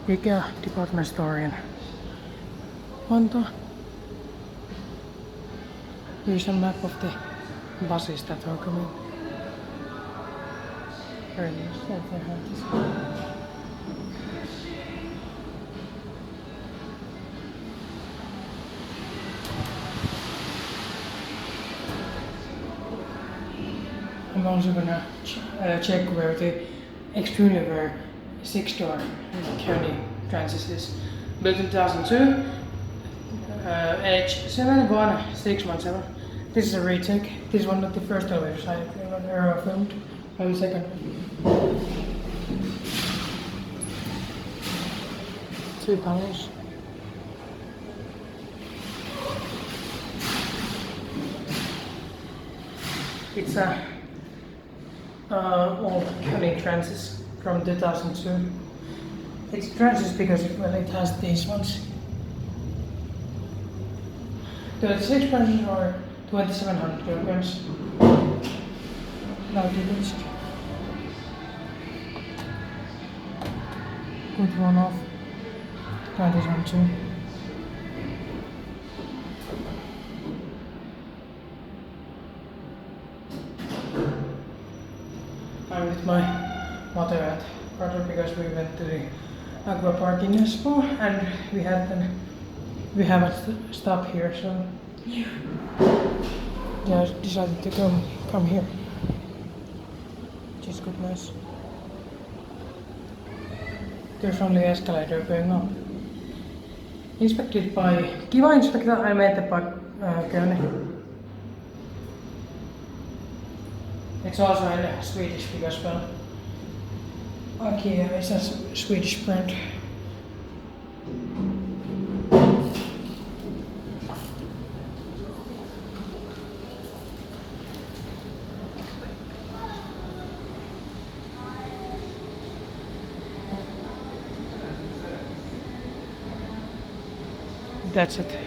Ikea department store in Vantaa. Here's a map of the buses that are coming. Very nice that they have this. I'm also gonna check where the exterior 6-door KONE TranSys is. Built in 2002, H71617. This is a retake. This is one of the first elevators I ever filmed. Or the second. 2 panels. It's a old KONE TranSys from 2002. It's TranSys because it has these ones. 36 grams or 2700 kilograms. Now EcoDisc. Good one off. Try this one too. I'm with my mother and brother because we went to the aqua park in Espoo and we have a stop here, so yeah, I decided to come here, which is good, nice. There's only escalator going up. Inspected by Kiva Inspector, I made the KONE. It's also in Swedish because, well, Ikea is a Swedish brand. That's it.